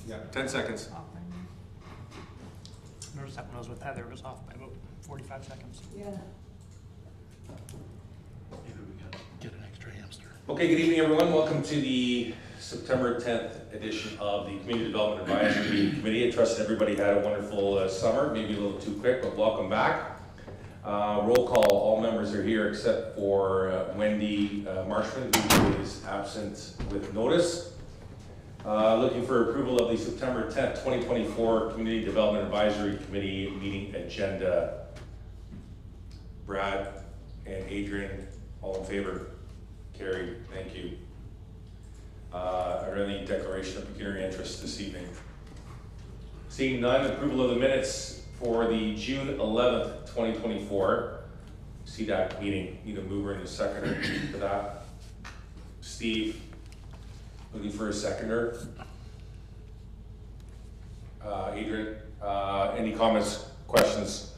Yeah, 10 seconds. Off by me. Notice that when I was with Heather, it was off by about 45 seconds. Yeah. Maybe we gotta get an extra hamster. Okay, good evening, everyone. Welcome to the September 10th edition of the Community Development Advisory Committee. I trust everybody had a wonderful summer, maybe a little too quick, but welcome back. Roll call, all members are here except for Wendy Marshman, who is absent with notice. Looking for approval of the September 10th, 2024 Community Development Advisory Committee meeting agenda. Brad and Adrian, all in favor? Carried, thank you. Are there any declaration of pecuniary interest this evening? Seeing none, approval of the minutes for the June 11th, 2024 CDAC meeting. Need a mover and a seconder for that. Steve, looking for a seconder. Adrian, any comments, questions,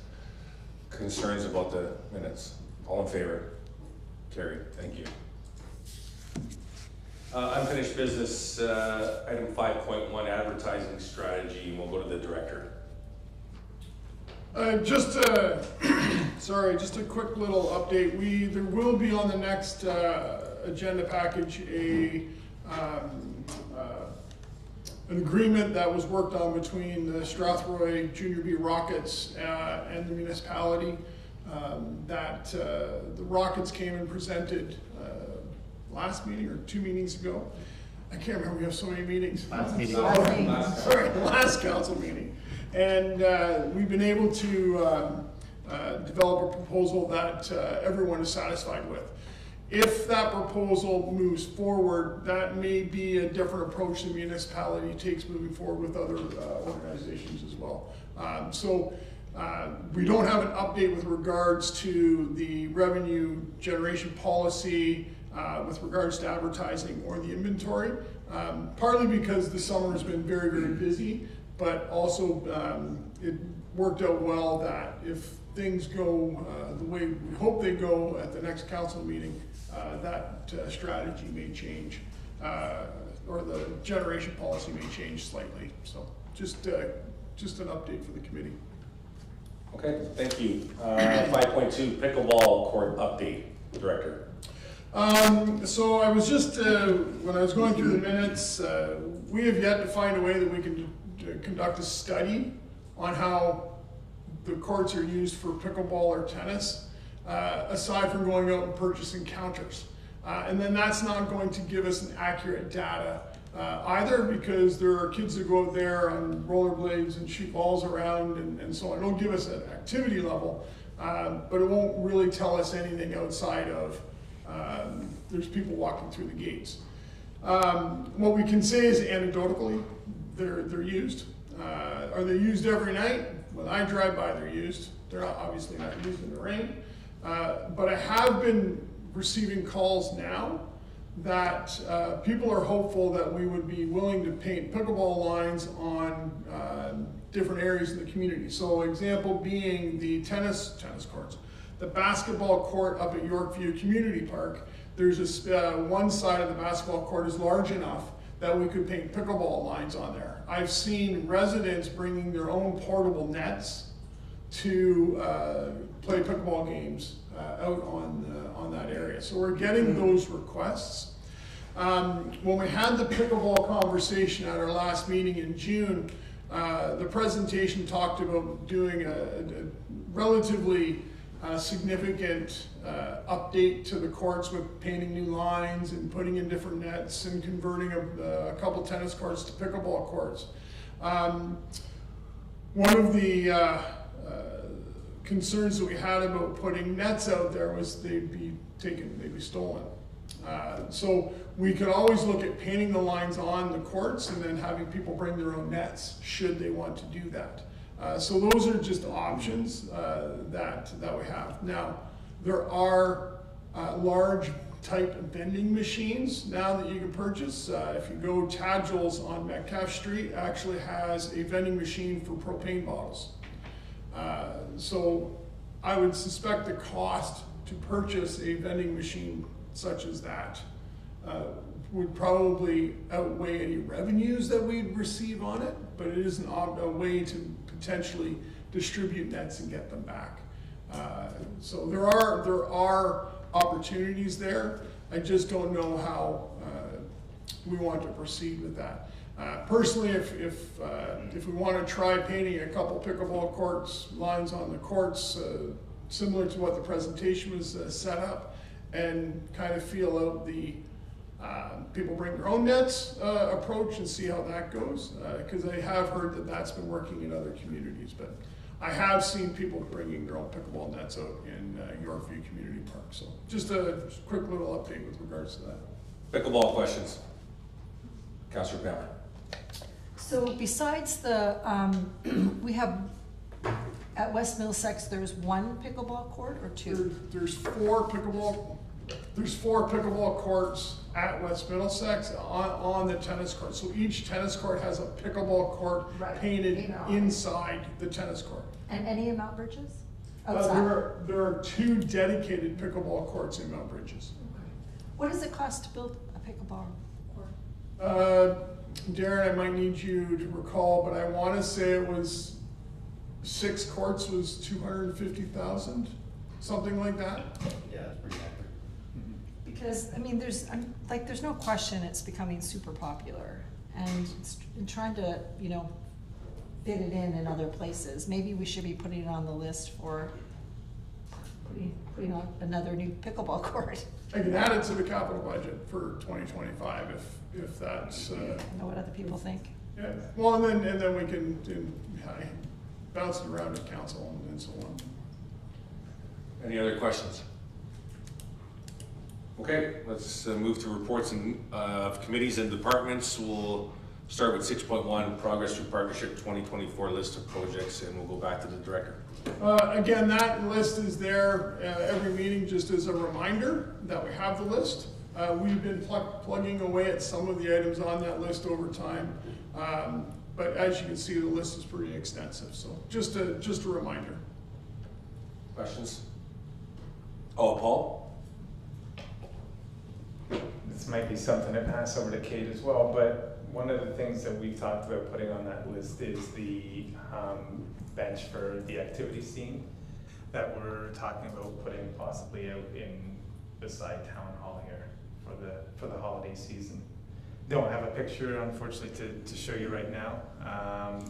concerns about the minutes? All in favor? Carried, thank you. Unfinished business, item 5.1, advertising strategy, and we'll go to the director. Just a quick little update. There will be on the next agenda package an agreement that was worked on between the Strathroy Junior B Rockets and the municipality. The Rockets came and presented last meeting or 2 meetings ago. I can't remember, we have so many meetings. Last meeting. Sorry, last council meeting. And we've been able to develop a proposal that everyone is satisfied with. If that proposal moves forward, that may be a different approach the municipality takes moving forward with other organizations as well. We don't have an update with regards to the revenue generation policy, with regards to advertising or the inventory, partly because the summer has been very, very busy, but also it worked out well that if things go the way we hope they go at the next council meeting, that strategy may change, or the generation policy may change slightly. So just an update for the committee. Okay, thank you. 5.2, pickleball court update, director. So I was just, when I was going through the minutes, we have yet to find a way that we can conduct a study on how the courts are used for pickleball or tennis, aside from going out and purchasing counters. And then that's not going to give us an accurate data either, because there are kids that go out there on rollerblades and shoot balls around and so on. It'll give us an activity level, but it won't really tell us anything outside of there's people walking through the gates. What we can say is anecdotally, they're used. Are they used every night? When I drive by, they're used. They're obviously not used in the rain. But I have been receiving calls now that people are hopeful that we would be willing to paint pickleball lines on different areas in the community. So example being the tennis courts. The basketball court up at Yorkview Community Park, there's this one side of the basketball court is large enough that we could paint pickleball lines on there. I've seen residents bringing their own portable nets to play pickleball games out on that area. So we're getting those requests. When we had the pickleball conversation at our last meeting in June, the presentation talked about doing a relatively significant update to the courts with painting new lines and putting in different nets and converting a couple tennis courts to pickleball courts. One of the concerns that we had about putting nets out there was they'd be stolen. So we could always look at painting the lines on the courts and then having people bring their own nets should they want to do that. So those are just options that we have. Now, there are large type vending machines now that you can purchase. If you go Tadgill's on Metcalfe Street, actually has a vending machine for propane bottles. So I would suspect the cost to purchase a vending machine such as that would probably outweigh any revenues that we'd receive on it, but it is a way to potentially distribute nets and get them back. So there are opportunities there. I just don't know how we want to proceed with that. Personally, if we want to try painting a couple pickleball courts, lines on the courts, similar to what the presentation was set up, and kind of feel out the people bring their own nets approach and see how that goes, because I have heard that that's been working in other communities, but I have seen people bringing their own pickleball nets out in Yorkview Community Park. So just a quick little update with regards to that. Pickleball questions. Councillor Pammer. So besides the, we have, at West Middlesex, there's one pickleball court or two? There's four pickleball courts at West Middlesex on the tennis court. So each tennis court has a pickleball court painted inside the tennis court. And any in Mount Bridges? There are two dedicated pickleball courts in Mount Bridges. Okay. What does it cost to build a pickleball court? Darren, I might need you to recall, but I want to say it was 6 courts was $250,000, something like that. Yeah, that's pretty accurate. Because, I mean, there's no question it's becoming super popular, and trying to, you know, fit it in other places. Maybe we should be putting it on the list for putting on another new pickleball court. I can add it to the capital budget for 2025 if that's. I know what other people think. Yeah. Well, and then we can bounce it around at council and so on. Any other questions? Okay, let's move to reports of committees and departments. We'll start with 6.1, Progress Through Partnership 2024 list of projects, and we'll go back to the director. Again, that list is there every meeting just as a reminder that we have the list. We've been plugging away at some of the items on that list over time, but as you can see, the list is pretty extensive. So just a reminder. Questions? Oh, Paul? This might be something to pass over to Kate as well, but one of the things that we've talked about putting on that list is the bench for the activity scene that we're talking about putting possibly out in beside Town Hall here for the holiday season. Don't have a picture, unfortunately, to show you right now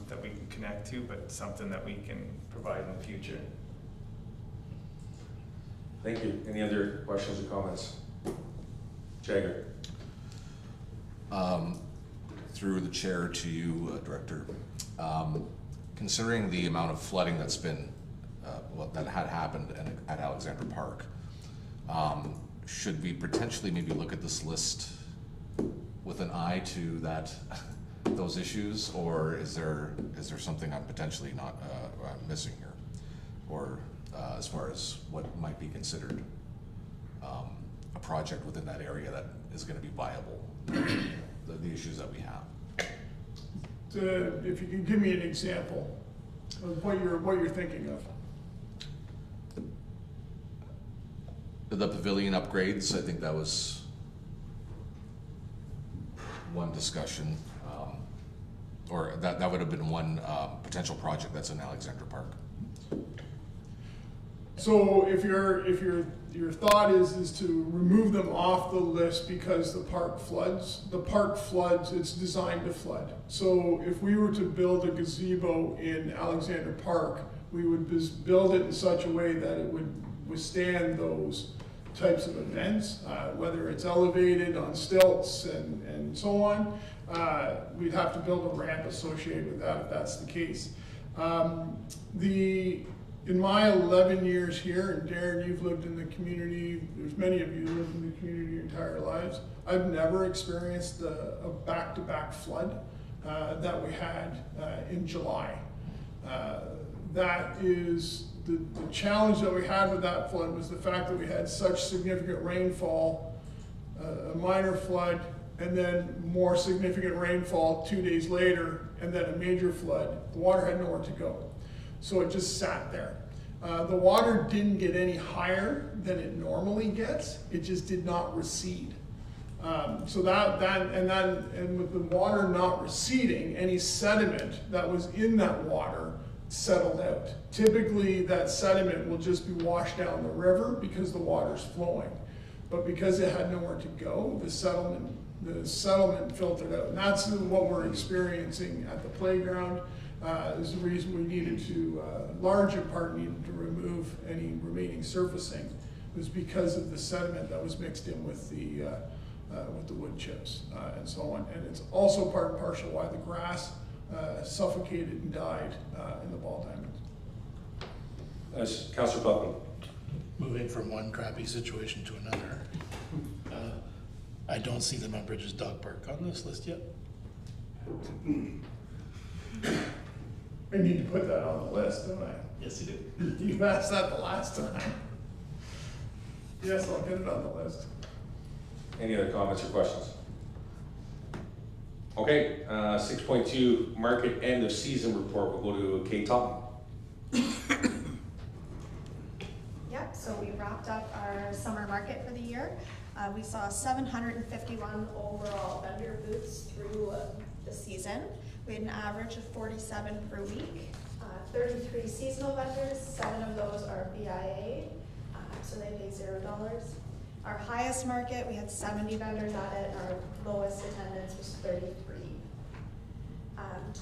that we can connect to, but something that we can provide in the future. Thank you. Any other questions or comments? Jagger. Through the chair to you, Director. Considering the amount of flooding that's been, that had happened at Alexander Park, should we potentially maybe look at this list with an eye to those issues, or is there something I'm potentially not missing here, or as far as what might be considered a project within that area that is going to be viable, the issues that we have? If you can give me an example of what you're thinking of. The pavilion upgrades, I think that was one discussion, or that would have been one potential project that's in Alexander Park. So if your thought is to remove them off the list because the park floods, it's designed to flood. So if we were to build a gazebo in Alexander Park, we would build it in such a way that it would withstand those types of events, whether it's elevated on stilts and so on. We'd have to build a ramp associated with that if that's the case. In my 11 years here, and Darren, you've lived in the community, there's many of you who lived in the community your entire lives, I've never experienced a back-to-back flood that we had in July. That is, the challenge that we had with that flood was the fact that we had such significant rainfall, a minor flood, and then more significant rainfall 2 days later, and then a major flood. The water had nowhere to go. So it just sat there. The water didn't get any higher than it normally gets. It just did not recede. So and with the water not receding, any sediment that was in that water settled out. Typically, that sediment will just be washed down the river because the water's flowing. But because it had nowhere to go, the settlement filtered out. And that's what we're experiencing at the playground. Is the reason we needed to, large in part, needed to remove any remaining surfacing, was because of the sediment that was mixed in with the wood chips and so on. And it's also part and parcel why the grass suffocated and died in the ball diamonds. Councillor Buckland. Moving from one crappy situation to another. I don't see the Mount Bridges Dog Park on this list yet. I need to put that on the list, don't I? Yes, you do. You asked that the last time. Yes, I'll get it on the list. Any other comments or questions? Okay, 6.2 market end of season report. We'll go to Kate Totten. Yep, so we wrapped up our summer market for the year. We saw 751 overall vendor booths through the season. We had an average of 47 per week. 33 seasonal vendors, 7 of those are BIA, so they pay $0. Our highest market, we had 70 vendors at it. Our lowest attendance was 33.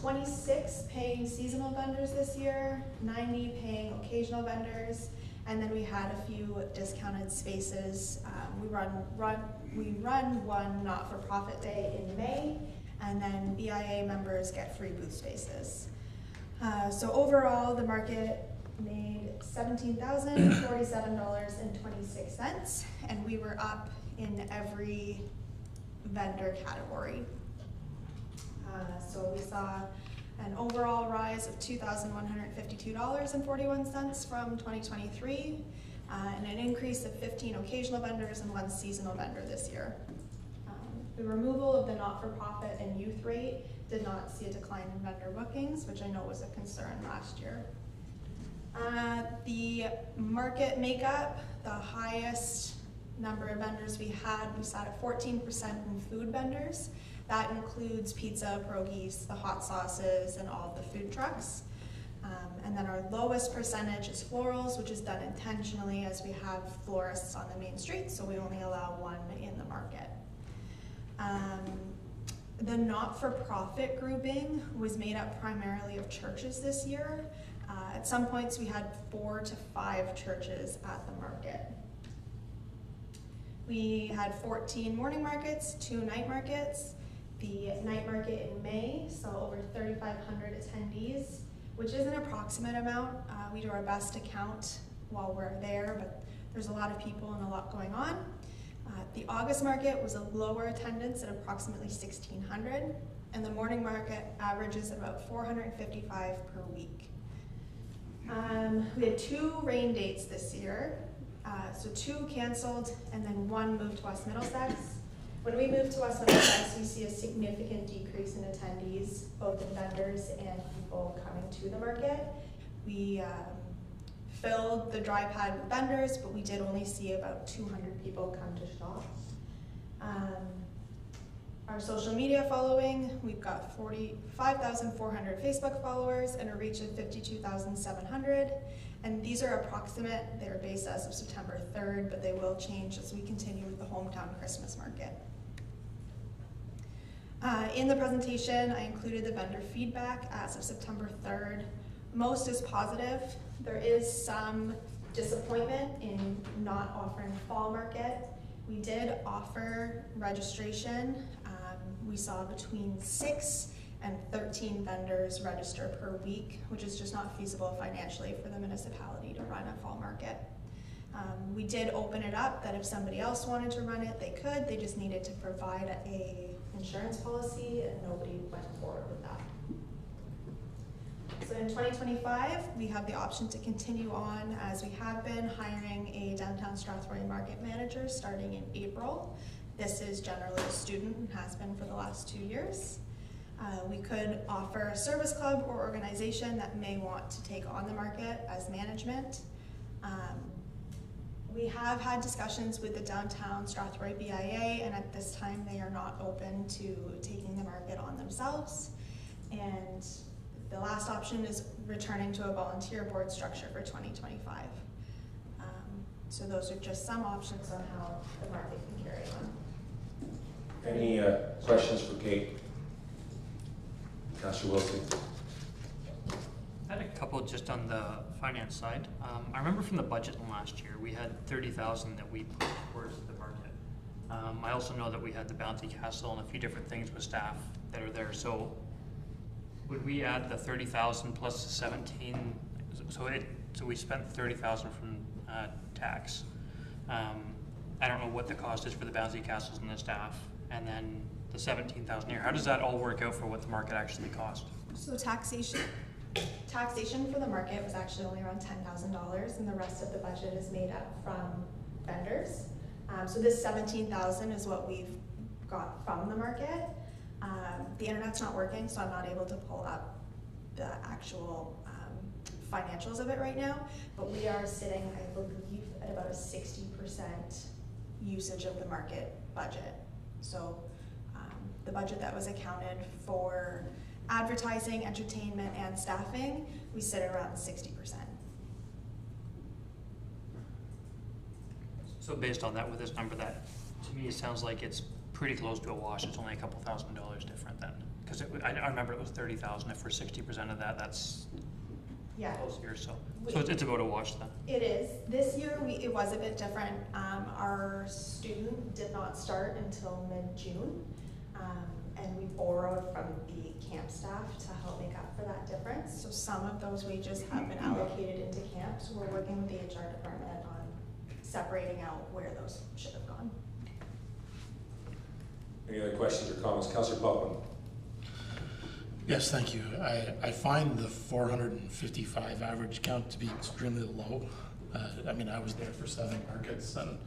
26 paying seasonal vendors this year, 90 paying occasional vendors, and then we had a few discounted spaces. We run one not-for-profit day in May, and then BIA members get free booth spaces. So overall, the market made $17,047.26, and we were up in every vendor category. So we saw an overall rise of $2,152.41 from 2023, and an increase of 15 occasional vendors and 1 seasonal vendor this year. The removal of the not-for-profit and youth rate did not see a decline in vendor bookings, which I know was a concern last year. The market makeup, the highest number of vendors we sat at 14% in food vendors. That includes pizza, pierogies, the hot sauces, and all of the food trucks. And then our lowest percentage is florals, which is done intentionally as we have florists on the main street, so we only allow 1 in the market. The not-for-profit grouping was made up primarily of churches this year. At some points we had 4 to 5 churches at the market. We had 14 morning markets, 2 night markets. The night market in May saw over 3,500 attendees, which is an approximate amount. We do our best to count while we're there, but there's a lot of people and a lot going on. The August market was a lower attendance at approximately 1,600, and the morning market averages about 455 per week. We had 2 rain dates this year, so 2 canceled and then 1 moved to West Middlesex. When we moved to West Middlesex, we see a significant decrease in attendees, both in vendors and people coming to the market. We filled the dry pad with vendors, but we did only see about 200 people come to shop. Our social media following, we've got 45,400 Facebook followers and a reach of 52,700. And these are approximate. They're based as of September 3rd, but they will change as we continue with the hometown Christmas market. In the presentation, I included the vendor feedback as of September 3rd. Most is positive. There is some disappointment in not offering fall market. We did offer registration. We saw between 6 and 13 vendors register per week, which is just not feasible financially for the municipality to run a fall market. We did open it up that if somebody else wanted to run it, they could. They just needed to provide a insurance policy, and nobody went forward with that. So in 2025, we have the option to continue on as we have been, hiring a downtown Strathroy market manager starting in April. This is generally a student and has been for the last 2 years. We could offer a service club or organization that may want to take on the market as management. We have had discussions with the downtown Strathroy BIA, and at this time they are not open to taking the market on themselves. And the last option is returning to a volunteer board structure for 2025. So those are just some options on how the market can carry on. Any questions for Kate? Councillor Wilson? I had a couple just on the finance side. I remember from the budget last year, we had 30,000 that we put towards the market. I also know that we had the Bounty Castle and a few different things with staff that are there. So would we add the 30,000 plus the 17? So we spent 30,000 from tax. I don't know what the cost is for the Bounty Castles and the staff, and then the 17,000 here. How does that all work out for what the market actually cost? So taxation for the market was actually only around $10,000, and the rest of the budget is made up from vendors. So this 17,000 is what we've got from the market. The internet's not working, so I'm not able to pull up the actual financials of it right now, but we are sitting, I believe, at about a 60% usage of the market budget. So the budget that was accounted for advertising, entertainment, and staffing, we sit at around 60%. So based on that, with this number, that to me it sounds like it's pretty close to a wash. It's only a couple $1,000s different then, because I remember it was 30,000. If we're 60% of that, that's close here. So it's about a wash then. It is. This year it was a bit different. Our student did not start until mid-June, and we borrowed from the camp staff to help make up for that difference. So some of those wages have been allocated into camp. So we're working with the HR department on separating out where those should have gone. Any other questions or comments? Councillor Popman? Yes, thank you. I find the 455 average count to be extremely low. I mean, I was there for 7 markets, and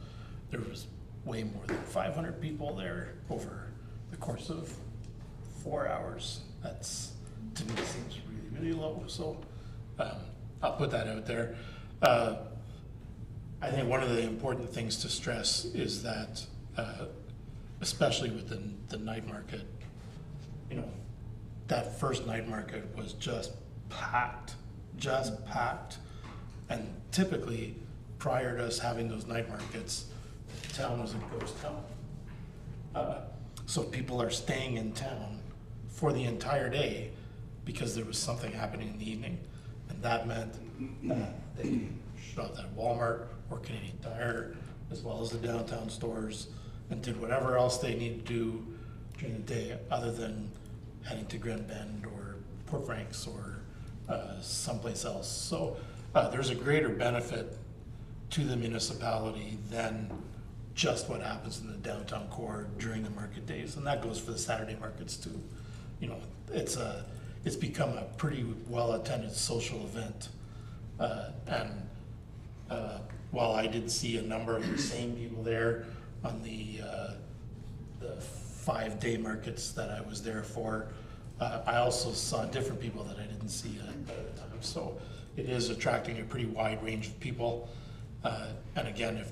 there was way more than 500 people there over the course of 4 hours. That's, to me, seems really, really low. So I'll put that out there. I think one of the important things to stress is that, especially with the night market, you know, that first night market was just packed. And typically, prior to us having those night markets, the town was a ghost town. So people are staying in town for the entire day because there was something happening in the evening. And that meant they shopped at Walmart or Canadian Tire, as well as the downtown stores, and did whatever else they needed to do during the day other than heading to Grand Bend or Port Franks or someplace else. So there's a greater benefit to the municipality than just what happens in the downtown core during the market days, and that goes for the Saturday markets too. You know, it's become a pretty well-attended social event, and while I did see a number of the same people there on the 5-day markets that I was there for, I also saw different people that I didn't see at other times. So it is attracting a pretty wide range of people. And again, if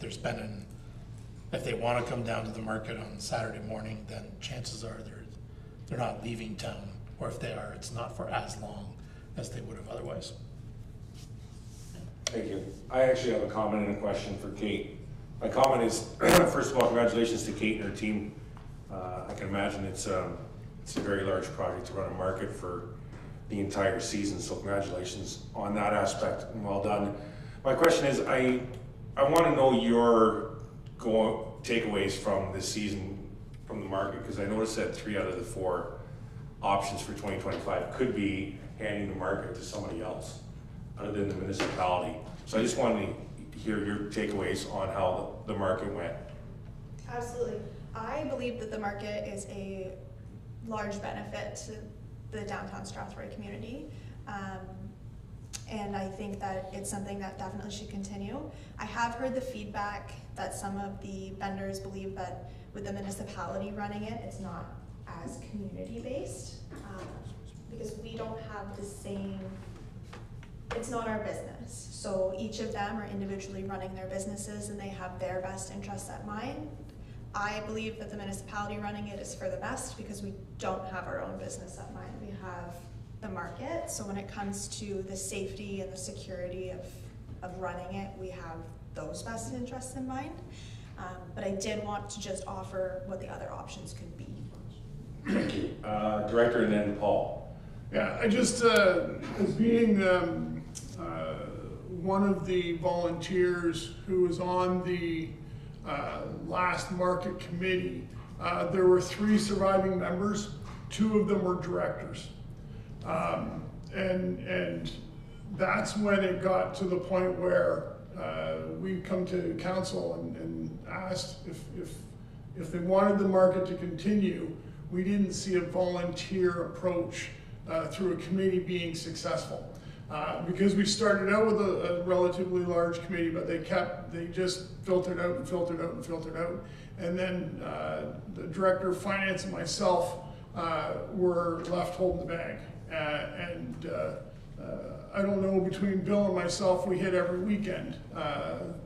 they want to come down to the market on Saturday morning, then chances are they're not leaving town, or if they are, it's not for as long as they would have otherwise. Thank you. I actually have a comment and a question for Kate. My comment is, first of all, congratulations to Kate and her team. I can imagine it's a very large project to run a market for the entire season, so congratulations on that aspect, and well done. My question is, I want to know your takeaways from this season from the market, because I noticed that 3 out of the 4 options for 2025 could be handing the market to somebody else other than the municipality. So I just wanted to hear your takeaways on how the market went. Absolutely. I believe that the market is a large benefit to the downtown Strathroy community. And I think that it's something that definitely should continue. I have heard the feedback that some of the vendors believe that with the municipality running it, it's not as community-based, because we don't have the same it's not our business. So each of them are individually running their businesses and they have their best interests at mind. I believe that the municipality running it is for the best because we don't have our own business at mind. We have the market. So when it comes to the safety and the security of running it, we have those best interests in mind. But I did want to just offer what the other options could be. Thank you. Director and then Paul. Yeah, I just, as being one of the volunteers who was on the last market committee, there were 3 surviving members. 2 of them were directors. And that's when it got to the point where we come to council and asked if they wanted the market to continue. We didn't see a volunteer approach through a committee being successful. Because we started out with a relatively large committee, but they just filtered out and filtered out and filtered out. And then the director of finance and myself were left holding the bag. I don't know, between Bill and myself, we hit every weekend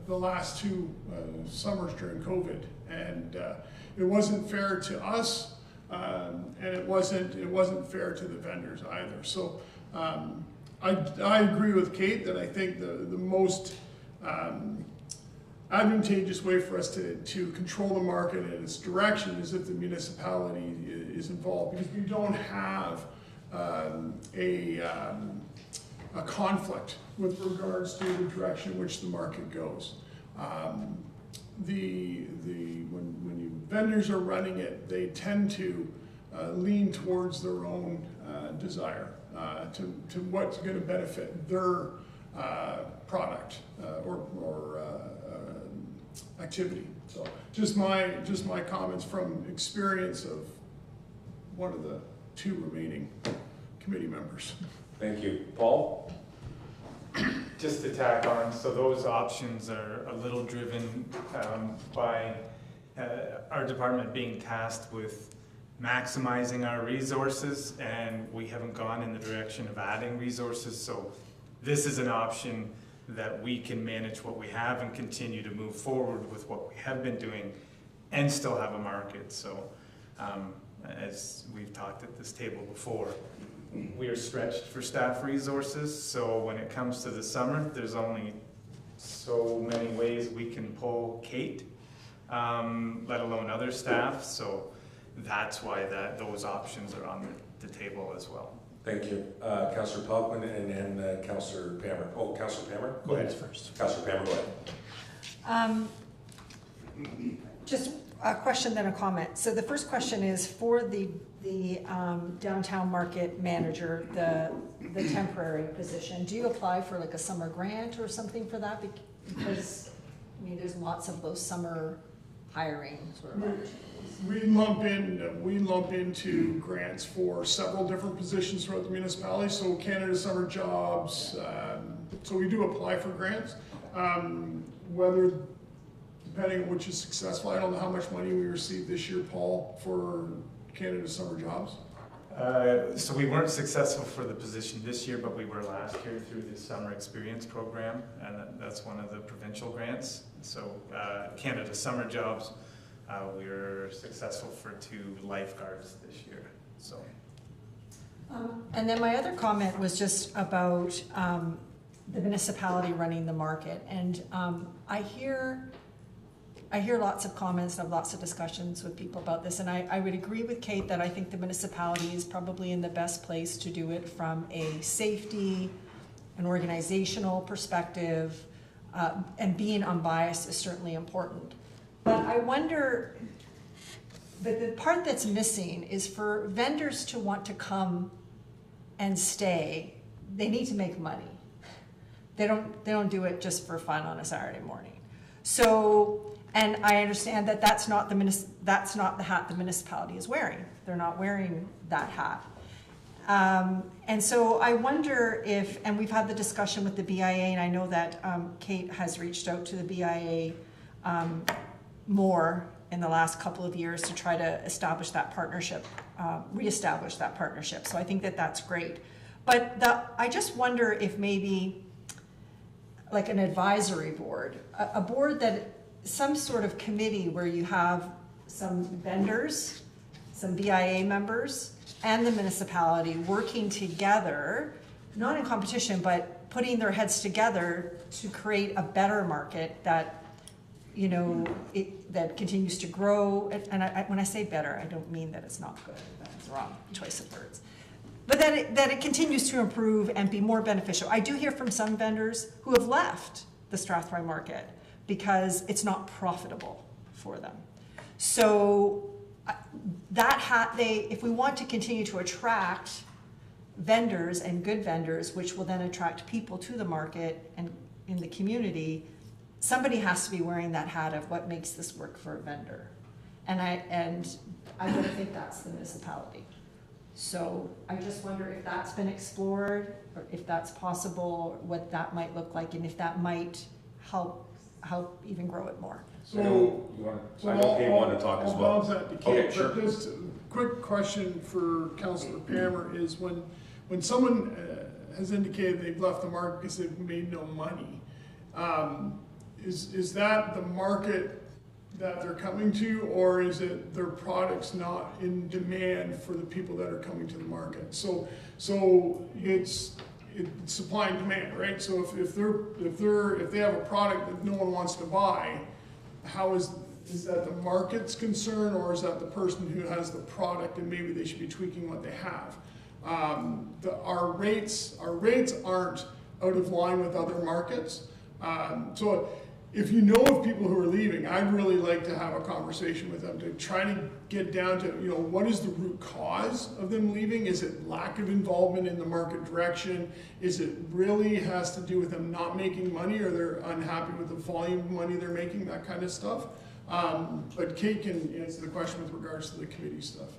the last 2 summers during COVID. And it wasn't fair to us, and it wasn't fair to the vendors either. So I agree with Kate that I think the most advantageous way for us to control the market and its direction is if the municipality is involved, because we don't have a conflict with regards to the direction in which the market goes. When vendors are running it, they tend to lean towards their own desire to what's going to benefit their product or activity. So just my comments from experience of one of the 2 remaining committee members. Thank you. Paul? Just to tack on, so those options are a little driven by our department being tasked with maximizing our resources, and we haven't gone in the direction of adding resources. So this is an option that we can manage what we have and continue to move forward with what we have been doing and still have a market. So as we've talked at this table before, we are stretched for staff resources. So when it comes to the summer, there's only so many ways we can pull Kate, let alone other staff. So that's why those options are on the table as well. Thank you. Councillor Palkman and then Councillor Pammer. Oh, Councillor Pammer? Go ahead. First. Councillor Pammer, go ahead. Just a question, then a comment. So the first question is for the downtown market manager, the temporary position. Do you apply for like a summer grant or something for that? Because I mean, there's lots of those summer hiring sort of opportunities. We lump into grants for several different positions throughout the municipality. So Canada Summer Jobs. So we do apply for grants. Whether, depending on which is successful, I don't know how much money we received this year, Paul, for Canada Summer Jobs. So we weren't successful for the position this year, but we were last year through the Summer Experience Program, and that's one of the provincial grants. So Canada Summer Jobs, we were successful for 2 lifeguards this year. So. And then my other comment was just about the municipality running the market, and I hear lots of comments and have lots of discussions with people about this, and I would agree with Kate that I think the municipality is probably in the best place to do it from a safety, an organizational perspective, and being unbiased is certainly important. But I wonder, but the part that's missing is for vendors to want to come and stay, they need to make money. They don't do it just for fun on a Saturday morning. So, and I understand that that's not the hat the municipality is wearing. They're not wearing that hat. And so I wonder if, and we've had the discussion with the BIA, and I know that Kate has reached out to the BIA more in the last couple of years to try to establish that partnership, reestablish that partnership. So I think that that's great. But I just wonder if maybe, like an advisory board, a board that, some sort of committee where you have some vendors, some BIA members, and the municipality working together, not in competition, but putting their heads together to create a better market that, you know, that continues to grow. And when I say better, I don't mean that it's not good. That's the wrong choice of words. But that it continues to improve and be more beneficial. I do hear from some vendors who have left the Strathroy market because it's not profitable for them. So if we want to continue to attract vendors and good vendors, which will then attract people to the market and in the community, somebody has to be wearing that hat of what makes this work for a vendor. And I don't think that's the municipality. So I just wonder if that's been explored, or if that's possible, what that might look like, and if that might help even grow it more. I know Kate wanted to talk as well. I'll bounce that to Kate, Okay, sure. but just a quick question for Councillor Pammer is when someone has indicated they've left the market because they've made no money, is that the market that they're coming to, or is it their product's not in demand for the people that are coming to the market? So it's supply and demand, right? So if they have a product that no one wants to buy, how is that the market's concern, or is that the person who has the product and maybe they should be tweaking what they have? Our rates aren't out of line with other markets. So if you know of people who are leaving, I'd really like to have a conversation with them to try to get down to, what is the root cause of them leaving? Is it lack of involvement in the market direction? Is it really has to do with them not making money, or they're unhappy with the volume of money they're making, that kind of stuff? But Kate can answer the question with regards to the committee stuff.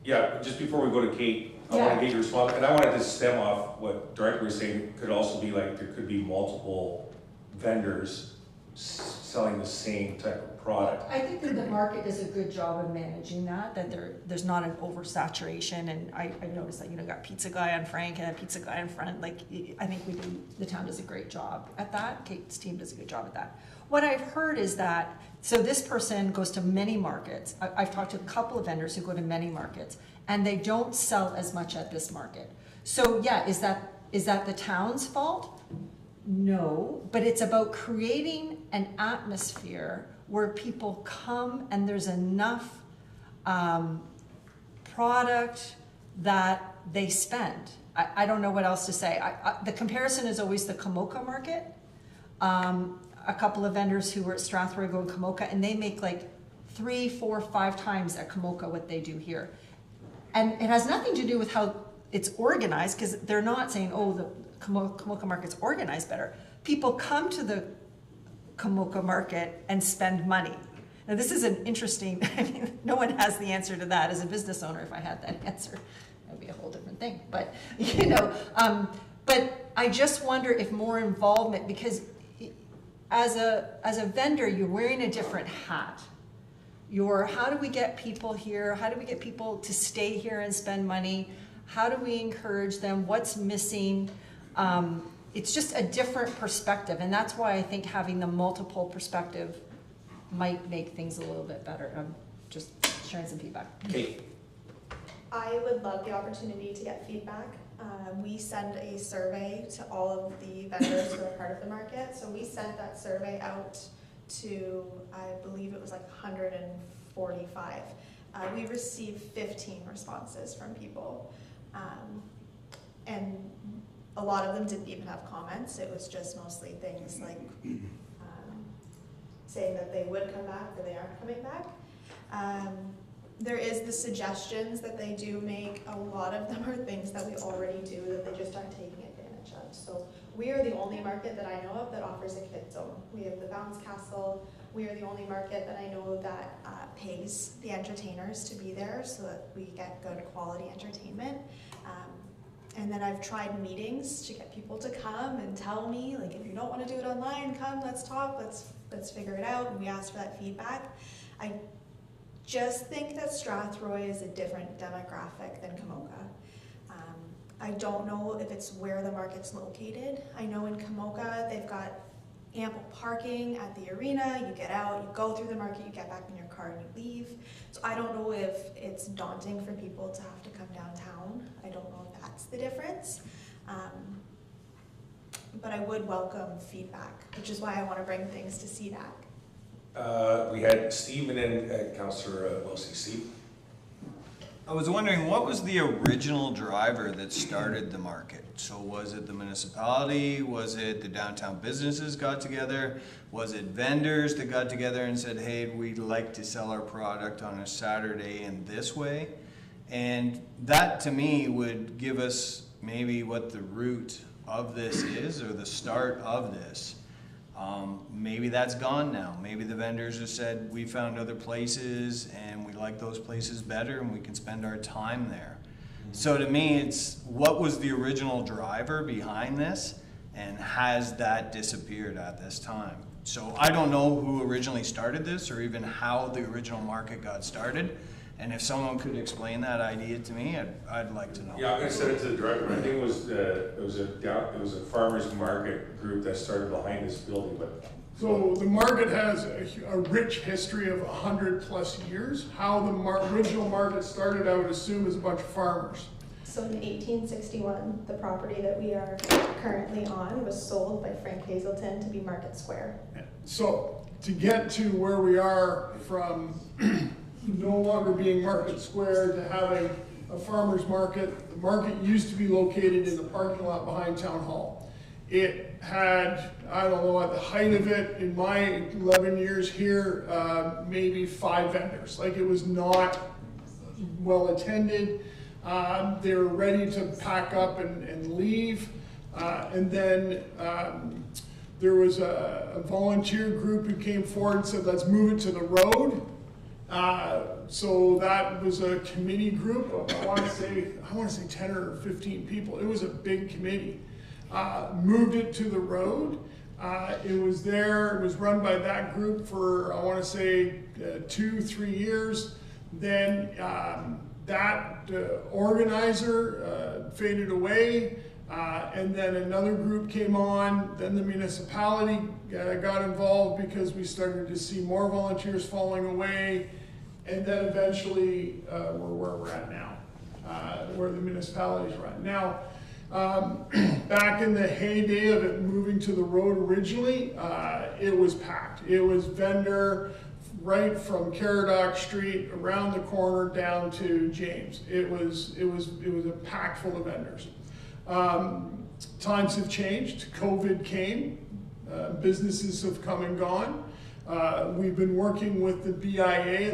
Yeah, just before we go to Kate, I want to get your response, and I wanted to stem off what Director was saying. Could also be like there could be multiple vendors selling the same type of product. I think that the market does a good job of managing that there's not an oversaturation, and I've noticed that, you got pizza guy on Frank and a pizza guy in front. Like, I think the town does a great job at that. Kate's team does a good job at that. What I've heard is that, so this person goes to many markets. I've talked to a couple of vendors who go to many markets, and they don't sell as much at this market. So yeah, is that the town's fault? No, but it's about creating an atmosphere where people come and there's enough product that they spend. I don't know what else to say. The comparison is always the Komoka market. A couple of vendors who were at Strathroy go to Komoka, and they make like 3, 4, 5 times at Komoka what they do here. And it has nothing to do with how it's organized, because they're not saying, oh, the Komoka market's organized better. People come to the Komoka market and spend money. Now this is an interesting, no one has the answer to that. As a business owner, if I had that answer, that would be a whole different thing. But, but I just wonder if more involvement, because as a vendor, you're wearing a different hat. How do we get people here? How do we get people to stay here and spend money? How do we encourage them? What's missing? It's just a different perspective, and that's why I think having the multiple perspective might make things a little bit better. I'm just sharing some feedback. Kate. I would love the opportunity to get feedback. We send a survey to all of the vendors who are part of the market. So we sent that survey out to, I believe it was like 145. We received 15 responses from people. And a lot of them didn't even have comments. It was just mostly things like saying that they would come back or they aren't coming back. There is the suggestions that they do make. A lot of them are things that we already do that they just aren't taking advantage of. So we are the only market that I know of that offers a kid zone. We have the bounce castle. We are the only market that I know that pays the entertainers to be there so that we get good quality entertainment. And then I've tried meetings to get people to come and tell me, like, if you don't want to do it online, come, let's talk, let's figure it out. And we ask for that feedback. I just think that Strathroy is a different demographic than Komoka. I don't know if it's where the market's located. I know in Kamoka, they've got ample parking at the arena. You get out, you go through the market, you get back in your car and you leave. So I don't know if it's daunting for people to have to come downtown. I don't know if that's the difference. But I would welcome feedback, which is why I want to bring things to CDAC. We had Steve and then Councillor Wilsey. Steve? I was wondering, what was the original driver that started the market? So was it the municipality? Was it the downtown businesses got together? Was it vendors that got together and said, hey, we'd like to sell our product on a Saturday in this way? And that to me would give us maybe what the root of this is, or the start of this. Maybe that's gone now. Maybe the vendors have said, we found other places and we like those places better and we can spend our time there. So to me, it's what was the original driver behind this, and has that disappeared at this time? So I don't know who originally started this or even how the original market got started. And if someone could explain that idea to me, I'd like to know. Yeah, I'm going to send it to the director. I think it was a farmers market group that started behind this building, but. So the market has a rich history of 100+ years. How the original market started, I would assume, is a bunch of farmers. So in 1861, the property that we are currently on was sold by Frank Hazelton to be Market Square. So to get to where we are from no longer being Market Square to having a farmer's market, the market used to be located in the parking lot behind Town Hall. It had, I don't know, at the height of it, in my 11 years here, maybe 5 vendors. Like, it was not well attended. They were ready to pack up and leave. And then there was a volunteer group who came forward and said, let's move it to the road. So that was a committee group of, I want to say 10 or 15 people. It was a big committee. Moved it to the road. It was there, it was run by that group for, I want to say, 2-3 years. Then that organizer faded away, and then another group came on. Then the municipality got involved because we started to see more volunteers falling away, and then eventually we're where we're at now, where the municipalities are at now. Back in the heyday of it moving to the road originally, it was packed. It was vendor right from Caradoc Street around the corner down to James. It was a pack full of vendors. Times have changed. COVID came. Businesses have come and gone. We've been working with the BIA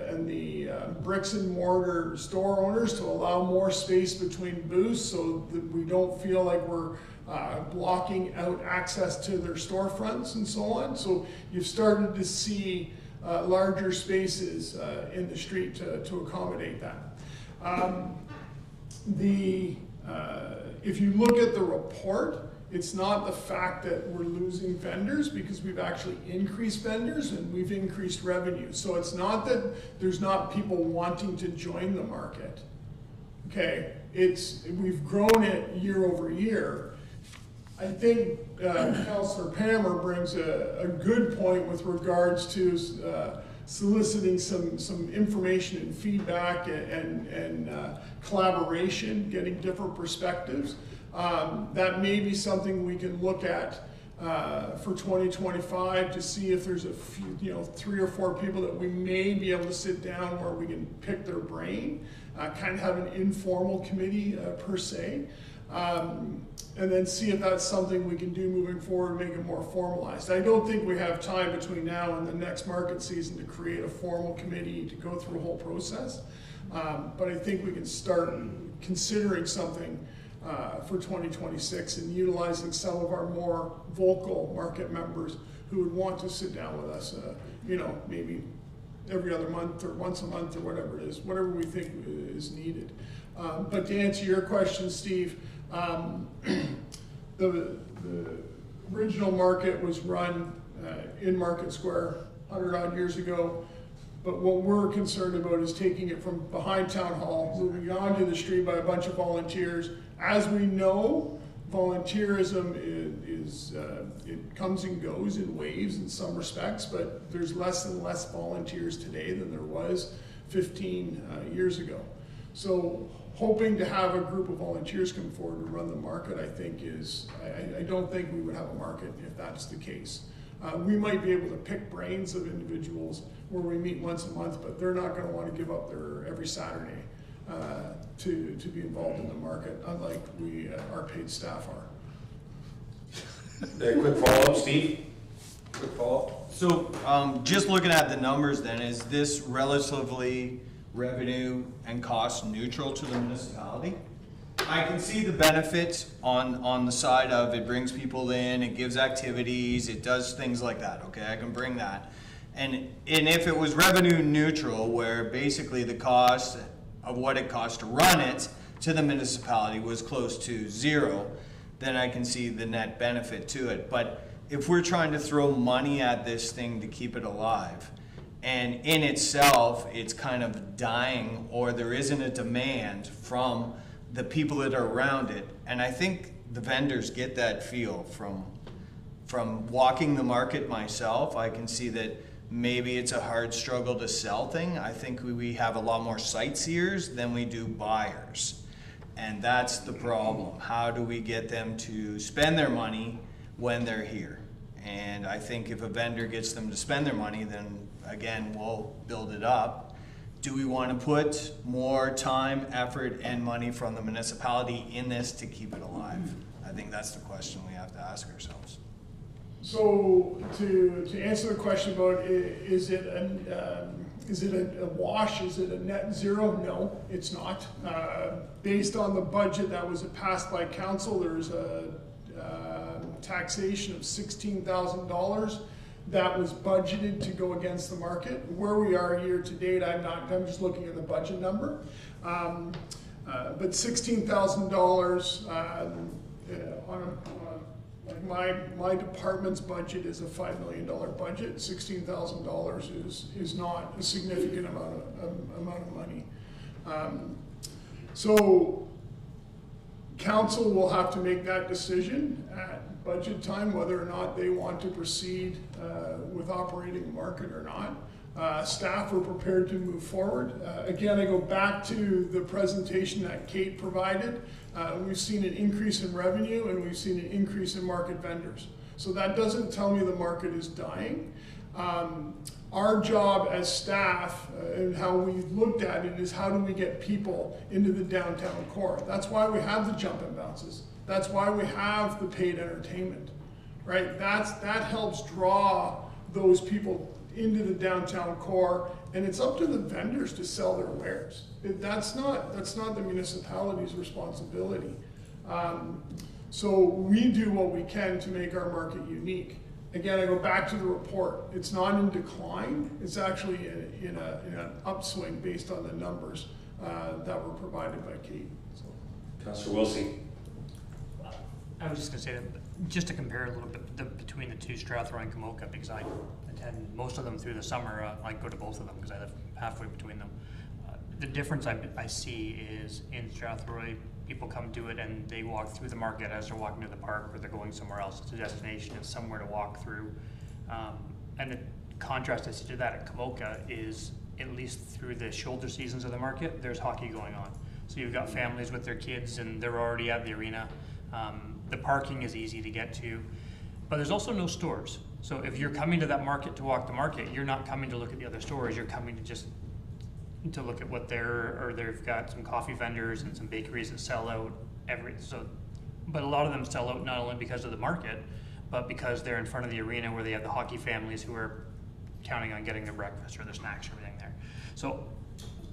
and the bricks and mortar store owners to allow more space between booths so that we don't feel like we're blocking out access to their storefronts and so on. So you've started to see larger spaces in the street to accommodate that. If you look at the report, it's not the fact that we're losing vendors, because we've actually increased vendors and we've increased revenue. So it's not that there's not people wanting to join the market. Okay, we've grown it year over year. I think Councillor Palmer brings a good point with regards to soliciting some information and feedback and collaboration, getting different perspectives. That may be something we can look at for 2025 to see if there's a few, 3 or 4 people that we may be able to sit down where we can pick their brain, kind of have an informal committee per se, and then see if that's something we can do moving forward, make it more formalized. I don't think we have time between now and the next market season to create a formal committee to go through a whole process, but I think we can start considering something for 2026 and utilizing some of our more vocal market members who would want to sit down with us, maybe every other month or once a month or whatever it is, whatever we think is needed. But to answer your question, Steve, the original market was run in Market Square 100 odd years ago. But what we're concerned about is taking it from behind town hall, moving it onto the street by a bunch of volunteers. As we know, volunteerism it comes and goes in waves in some respects, but there's less and less volunteers today than there was 15 years ago. So hoping to have a group of volunteers come forward to run the market, I think I don't think we would have a market if that's the case. We might be able to pick brains of individuals where we meet once a month, but they're not going to want to give up their every Saturday to be involved in the market, unlike our paid staff are. Quick follow-up, Steve? Quick follow-up? So, just looking at the numbers then, is this relatively revenue and cost neutral to the municipality? I can see the benefits on the side of it brings people in, it gives activities, it does things like that, okay, I can bring that. And if it was revenue neutral, where basically the cost of what it costs to run it to the municipality was close to zero, then I can see the net benefit to it. But if we're trying to throw money at this thing to keep it alive, and in itself it's kind of dying, or there isn't a demand from the people that are around it, and I think the vendors get that feel from walking the market myself. I can see that maybe it's a hard struggle to sell thing. I think we have a lot more sightseers than we do buyers. And that's the problem. How do we get them to spend their money when they're here? And I think if a vendor gets them to spend their money, then again, we'll build it up. Do we want to put more time, effort, and money from the municipality in this to keep it alive? I think that's the question we have to ask ourselves. So to answer the question about is it a wash? Is it a net zero? No, it's not. Based on the budget that was passed by council, there's a taxation of $16,000 that was budgeted to go against the market. Where we are year to date, I'm just looking at the budget number. But $16,000 my department's budget is a $5 million budget. $16,000 is not a significant amount of money. So council will have to make that decision at budget time whether or not they want to proceed with operating the market or not. Staff are prepared to move forward. Again, I go back to the presentation that Kate provided. We've seen an increase in revenue and we've seen an increase in market vendors. So that doesn't tell me the market is dying. Our job as staff and how we looked at it is how do we get people into the downtown core. That's why we have the jump and bounces. That's why we have the paid entertainment, right? That helps draw those people into the downtown core, and it's up to the vendors to sell their wares. That's not the municipality's responsibility. So we do what we can to make our market unique. Again, I go back to the report. It's not in decline. It's actually in an upswing based on the numbers that were provided by Kate. So. Councillor Wilsey. I was just going to say that just to compare a little bit between the two, Strathroy and Camoka, because I attend most of them through the summer. I go to both of them because I live halfway between them. The difference I see is in Strathroy, people come to it and they walk through the market as they're walking to the park or they're going somewhere else. It's a destination, it's somewhere to walk through. And the contrast I see to that at Camoka is, at least through the shoulder seasons of the market, there's hockey going on. So you've got families with their kids and they're already at the arena. The parking is easy to get to, but there's also no stores. So if you're coming to that market to walk the market, you're not coming to look at the other stores, you're coming to just to look at what they've got some coffee vendors and some bakeries that sell out but a lot of them sell out not only because of the market, but because they're in front of the arena where they have the hockey families who are counting on getting their breakfast or their snacks or everything there. So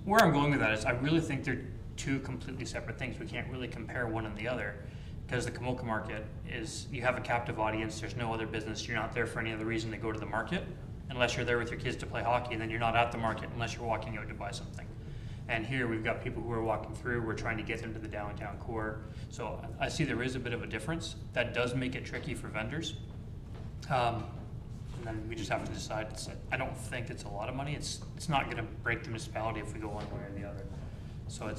where I'm going with that is I really think they're two completely separate things. We can't really compare one and the other. Because the Camoka market is, you have a captive audience, there's no other business, you're not there for any other reason to go to the market, unless you're there with your kids to play hockey, and then you're not at the market unless you're walking out to buy something. And here we've got people who are walking through, we're trying to get them to the downtown core. So I see there is a bit of a difference. That does make it tricky for vendors. And then we just have to decide. I don't think it's a lot of money. It's not gonna break the municipality if we go one way or the other. So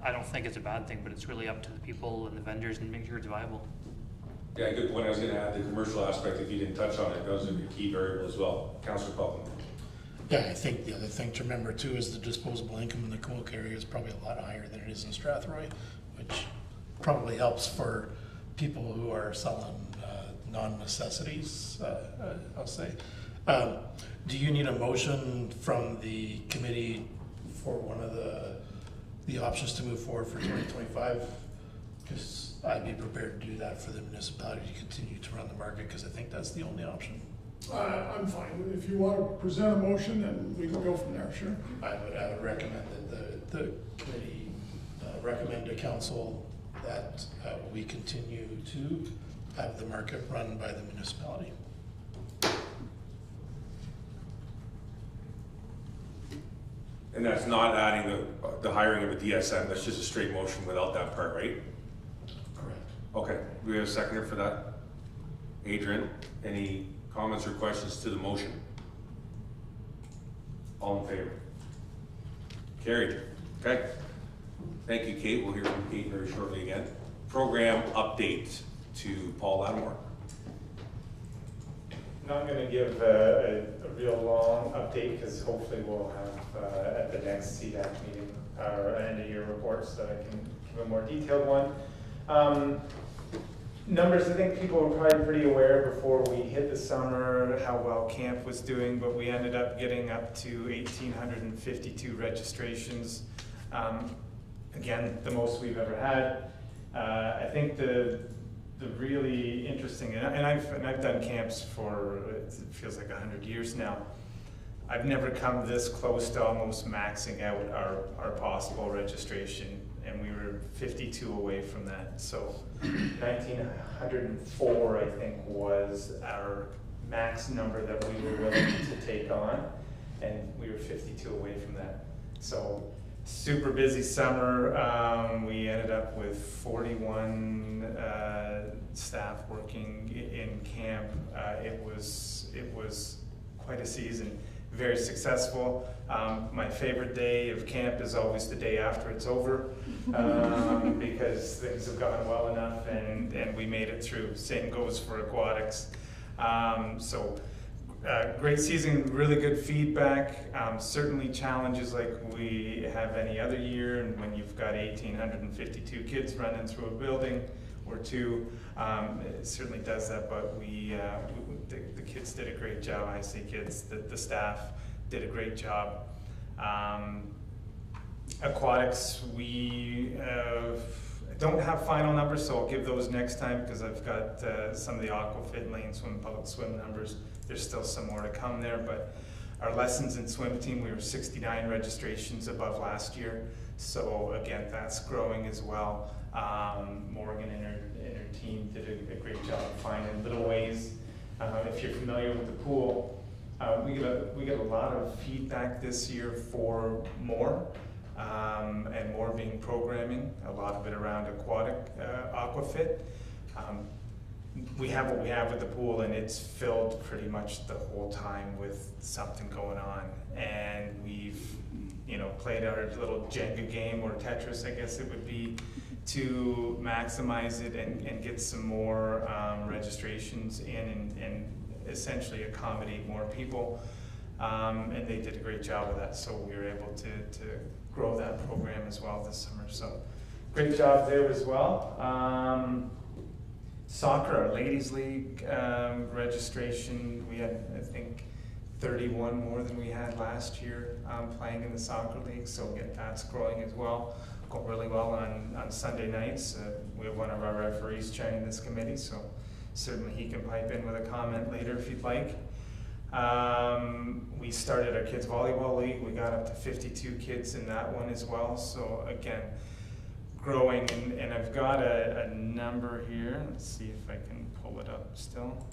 I don't think it's a bad thing, but it's really up to the people and the vendors and make sure it's viable. Yeah, good point. I was gonna add the commercial aspect, if you didn't touch on it, that was a key variable as well. Councillor Cullen. Yeah, I think the other thing to remember too is the disposable income in the Cook area is probably a lot higher than it is in Strathroy, which probably helps for people who are selling non-necessities, I'll say. Do you need a motion from the committee for one of the options to move forward for 2025? Because I'd be prepared to do that for the municipality to continue to run the market, because I think that's the only option. I'm fine. If you want to present a motion, then we can go from there, sure. I would recommend that the committee recommend to council that we continue to have the market run by the municipality. And that's not adding the hiring of a DSM, that's just a straight motion without that part, right? Correct. Okay, do we have a seconder for that? Adrian, any comments or questions to the motion? All in favor? Carried. Okay. Thank you, Kate. We'll hear from Kate very shortly again. Program update to Paul Lattimore. Not going to give a real long update because hopefully we'll have at the next CDAC meeting our end of year reports that I can give a more detailed one. Numbers, I think people were probably pretty aware before we hit the summer how well camp was doing, but we ended up getting up to 1,852 registrations. Again, the most we've ever had. I think the really interesting, and I've done camps for, it feels like 100 years now. I've never come this close to almost maxing out our possible registration, and we were 52 away from that. So 1,904, I think, was our max number that we were willing to take on, and we were 52 away from that. So super busy summer. We ended up with 41 staff working in camp. It was quite a season. Very successful. My favorite day of camp is always the day after it's over, because things have gone well enough and we made it through. Same goes for aquatics. Great season, really good feedback. Certainly challenges like we have any other year, and when you've got 1,852 kids running through a building or two, it certainly does that, but the kids did a great job. I say kids, the staff did a great job. Aquatics, we don't have final numbers, so I'll give those next time because I've got some of the aquafit, lane swim, public swim numbers. There's still some more to come there, but our lessons in swim team, we were 69 registrations above last year. So again, that's growing as well. Morgan and her team did a great job of finding little ways. If you're familiar with the pool, we get a lot of feedback this year for more, and more being programming, a lot of it around aquatic aquafit. We have what we have with the pool, and it's filled pretty much the whole time with something going on. And we've, played our little Jenga game, or Tetris, I guess it would be, to maximize it and get some more registrations in and essentially accommodate more people. And they did a great job of that, so we were able to grow that program as well this summer. So great job there as well. Soccer, our ladies league registration, we had, I think, 31 more than we had last year playing in the soccer league, so again, that's growing as well. Going really well on Sunday nights. We have one of our referees chairing this committee, so certainly he can pipe in with a comment later if you'd like. We started our kids volleyball league. We got up to 52 kids in that one as well, so again, growing, and I've got a number here. Let's see if I can pull it up still,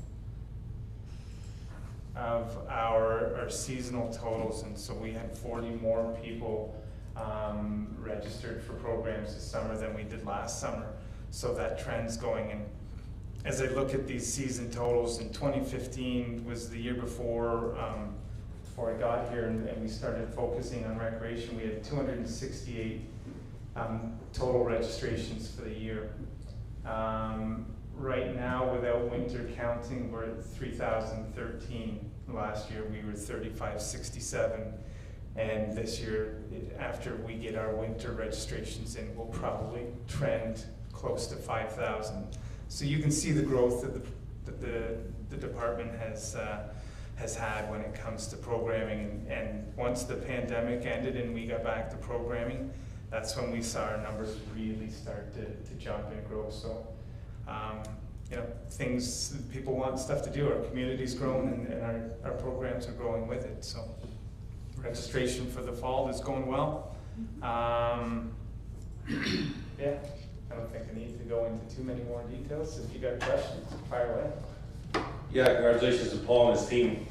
of our seasonal totals. And so we had 40 more people registered for programs this summer than we did last summer. So that trend's going as I look at these season totals, in 2015 was the year before I got here and we started focusing on recreation. We had 268 total registrations for the year. Right now, without winter counting, we're at 3,013. Last year we were 3,567. And this year, after we get our winter registrations in, we'll probably trend close to 5,000. So you can see the growth that the department has had when it comes to programming. And once the pandemic ended and we got back to programming, that's when we saw our numbers really start to jump and grow. So, you know, people want stuff to do. Our community's grown and our programs are growing with it. So registration for the fall is going well. Yeah, I don't think I need to go into too many more details. If you got questions, fire away. Yeah, congratulations to Paul and his team.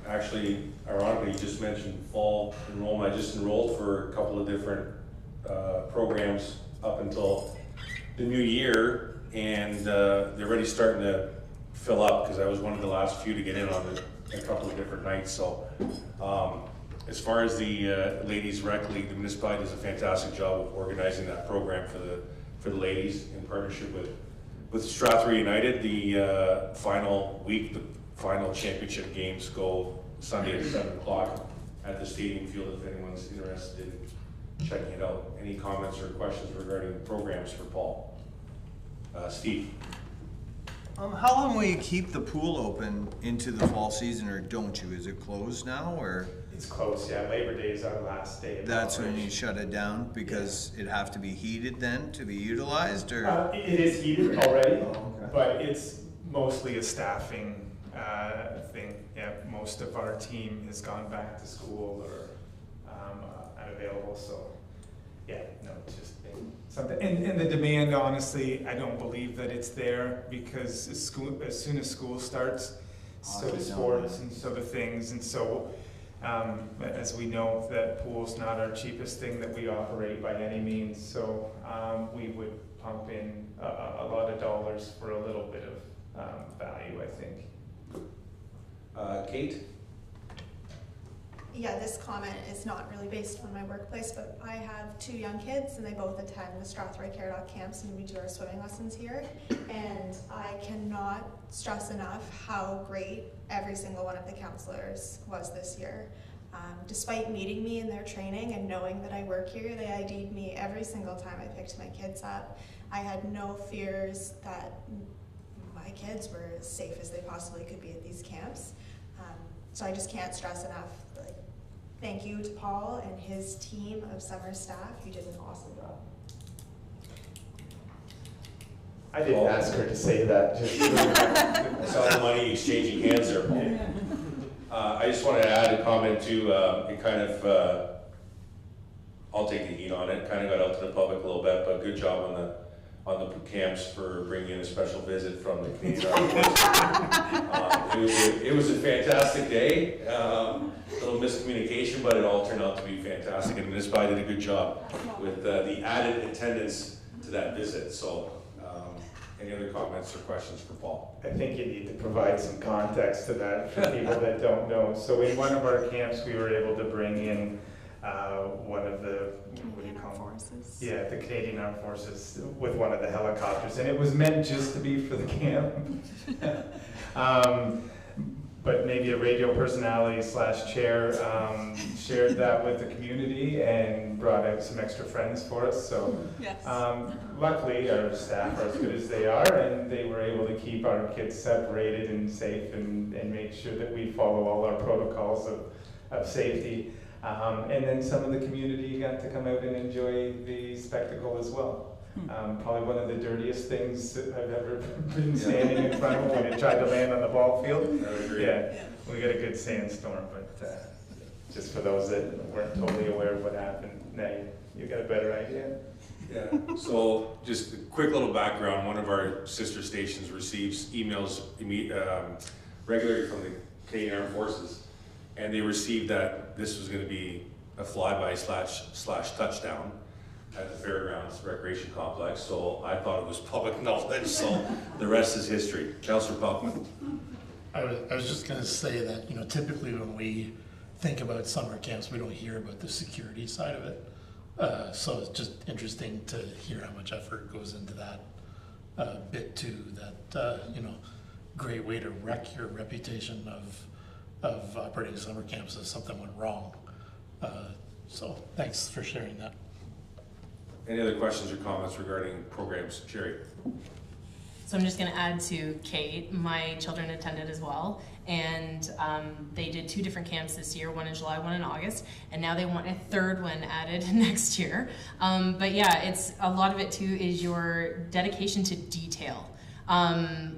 Actually, ironically, you just mentioned fall enrollment. I just enrolled for a couple of different programs up until the new year, and they're already starting to fill up because I was one of the last few to get in on a couple of different nights. So as far as the ladies rec league, the municipality does a fantastic job of organizing that program for the ladies in partnership with Strathroy United. The final week, the final championship games go Sunday at 7 o'clock at the stadium field if anyone's interested in checking it out. Any comments or questions regarding the programs for Paul? Steve? How long will you keep the pool open into the fall season, or don't you? Is it closed now, or? It's close, yeah. Labor Day is our last day. That's when you shut it down, because it'd have to be heated then to be utilized, or? It is heated already, okay. but it's mostly a staffing thing. Yeah, most of our team has gone back to school or unavailable, so yeah, no, it's just been something. And the demand, honestly, I don't believe that it's there, because as soon as school starts, so do sports and so do things, and so as we know, that pool's not our cheapest thing that we operate by any means, so we would pump in a lot of dollars for a little bit of value, I think. Kate? Yeah, this comment is not really based on my workplace, but I have 2 young kids and they both attend the Strathroy-Caradoc camps, and we do our swimming lessons here. And I cannot stress enough how great every single one of the counselors was this year. Despite meeting me in their training and knowing that I work here, they ID'd me every single time I picked my kids up. I had no fears that my kids were as safe as they possibly could be at these camps. So I just can't stress enough, like, thank you to Paul and his team of summer staff. You did an awesome job. I didn't ask her to say that. I saw the money exchanging hands there, Paul. I just wanted to add a comment to it kind of, I'll take the heat on it, kind of got out to the public a little bit, but good job on the camps for bringing in a special visit from the Canadian Armed Forces. It was a fantastic day. A little miscommunication, but it all turned out to be fantastic, and the municipality did a good job with the added attendance to that visit. So, any other comments or questions for Paul? I think you need to provide some context to that for people that don't know. So in one of our camps, we were able to bring in one of the, what do you call them? Forces. Yeah, the Canadian Armed Forces with one of the helicopters, and it was meant just to be for the camp. But maybe a radio personality / chair shared that with the community and brought out some extra friends for us. So Yes. luckily our staff are as good as they are, and they were able to keep our kids separated and safe and make sure that we follow all our protocols of safety. And then some of the community got to come out and enjoy the spectacle as well. Probably one of the dirtiest things that I've ever been standing in front of when it tried to land on the ball field. Yeah, we got a good sandstorm, but just for those that weren't totally aware of what happened, now you got a better idea. Yeah, so just a quick little background. One of our sister stations receives emails regularly from the Canadian Armed Forces, and they received that this was going to be a flyby / touchdown. at the Fairgrounds Recreation Complex, so I thought it was public knowledge, so the rest is history. Councillor Pelkman. I was just gonna say that, you know, typically when we think about summer camps, we don't hear about the security side of it. So it's just interesting to hear how much effort goes into that bit too, that, you know, great way to wreck your reputation of operating summer camps if something went wrong. So thanks for sharing that. Any other questions or comments regarding programs? Sherry? So I'm just going to add to Kate. My children attended as well, and they did 2 different camps this year, one in July, one in August, and now they want a 3rd one added next year. But yeah, it's a lot of it too is your dedication to detail.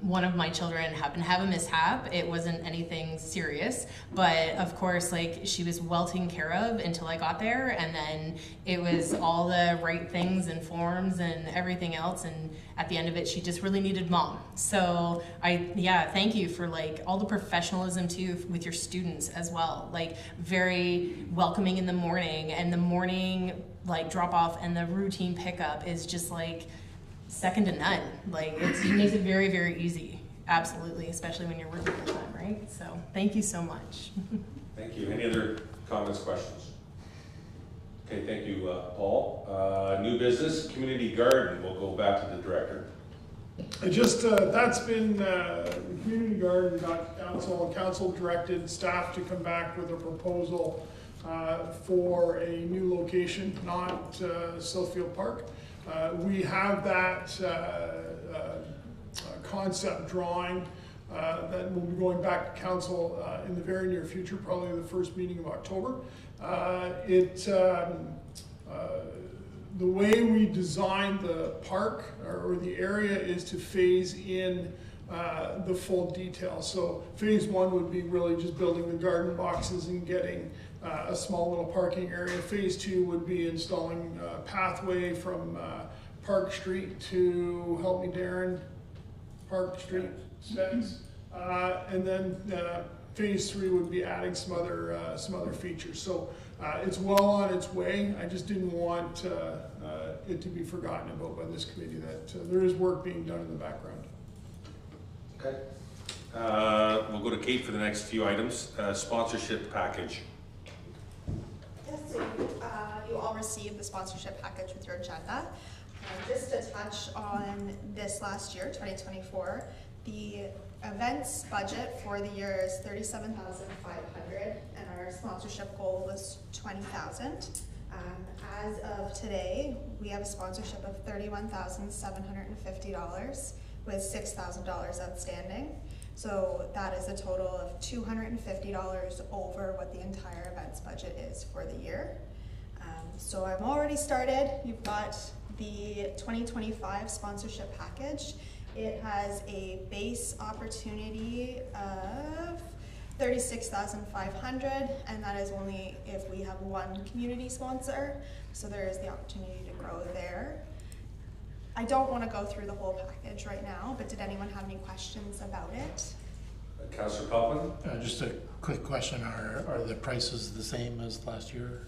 One of my children happened to have a mishap. It wasn't anything serious, but of course, like, she was well taken care of until I got there, and then it was all the right things and forms and everything else, and at the end of it, she just really needed mom. So thank you for like all the professionalism too with your students as well. Like, very welcoming in the morning, and the morning like drop off and the routine pickup is just like second to none. Like, it makes it very, very easy. Absolutely, especially when you're working full time, right? So thank you so much. Thank you. Any other comments, questions? Okay, thank you, Paul. New business, community garden. We'll go back to the director. I just, that's been, the community garden got to council, and council directed staff to come back with a proposal for a new location, not Southfield Park. We have that concept drawing that will be going back to council in the very near future, probably the first meeting of October. The way we designed the park or the area is to phase in the full detail. So phase 1 would be really just building the garden boxes and getting a small little parking area. Phase 2 would be installing a pathway from Park Street to, help me Darren, Park Street, Spence. And then phase 3 would be adding some other features. So it's well on its way. I just didn't want it to be forgotten about by this committee that there is work being done in the background. Okay. We'll go to Kate for the next few items. Sponsorship package. Yes, so you all received the sponsorship package with your agenda. Just to touch on this last year, 2024, the events budget for the year is $37,500, and our sponsorship goal was $20,000. As of today, we have a sponsorship of $31,750 with $6,000 outstanding. So that is a total of $250 over what the entire events budget is for the year. So I've already started. You've got the 2025 sponsorship package. It has a base opportunity of $36,500, and that is only if we have one community sponsor. So there is the opportunity to grow there. I don't want to go through the whole package right now, but did anyone have any questions about it? Councillor Pelkman? Just a quick question, are the prices the same as last year?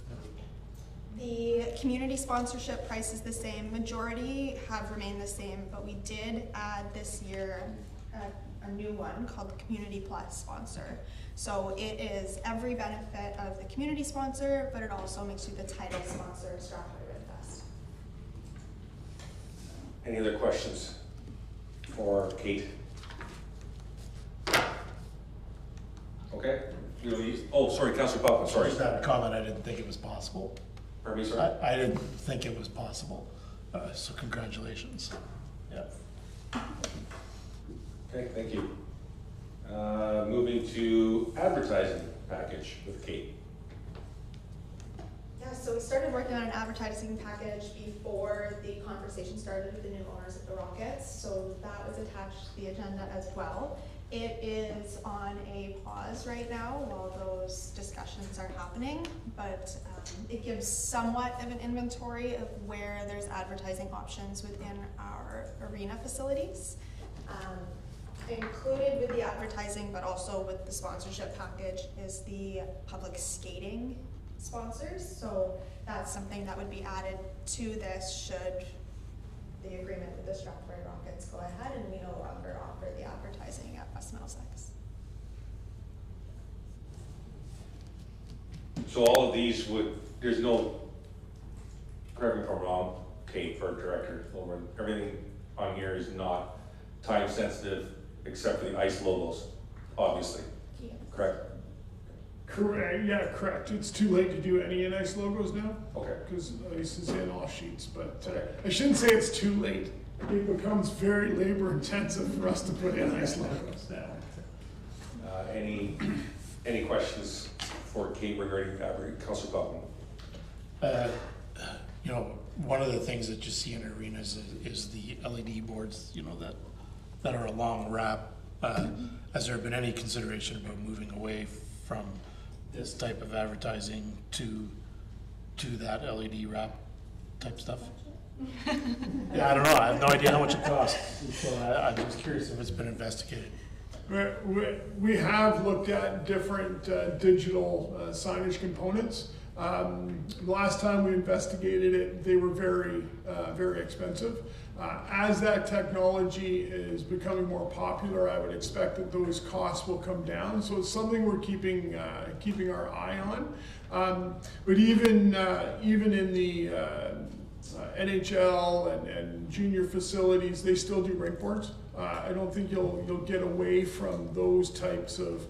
The community sponsorship price is the same. Majority have remained the same, but we did add this year a new one called the Community Plus sponsor. So it is every benefit of the community sponsor, but it also makes you the title sponsor of Strathroy-Caradoc. Any other questions for Kate? Okay. Oh, sorry, Councillor Pelkman, sorry. Just that comment, I didn't think it was possible. Pardon me, sorry? I didn't think it was possible, so congratulations. Yeah. Okay, thank you. Moving to advertising package with Kate. Yeah, so we started working on an advertising package before the conversation started with the new owners of the Rockets, so that was attached to the agenda as well. It is on a pause right now while those discussions are happening, but it gives somewhat of an inventory of where there's advertising options within our arena facilities. Included with the advertising, but also with the sponsorship package, is the public skating sponsors, so that's something that would be added to this should the agreement with the Strathroy-Rockets go ahead and we no longer offer the advertising at West Middlesex. So all of these would, there's no, correct me if I'm wrong, Kate, for director, everything on here is not time sensitive except for the ICE logos, obviously, Yeah. correct? Correct, yeah, correct. It's too late to do any NICE logos now, Okay. because ICE is in all sheets, but Okay. I shouldn't say it's too late. It becomes very labor intensive for us to put in ICE logos now. Any questions for Kate regarding Councilor Kaufman? You know, one of the things that you see in arenas is the LED boards, you know, that are a long wrap. Has there been any consideration about moving away from this type of advertising to that LED wrap type stuff? Yeah, I don't know. I have no idea how much it costs. So I'm just curious if it's been investigated. We have looked at different digital signage components. Last time we investigated it, they were very, very expensive. As that technology is becoming more popular, I would expect that those costs will come down. So it's something we're keeping our eye on. But even in the NHL and junior facilities, they still do rink boards. I don't think you'll get away from those types of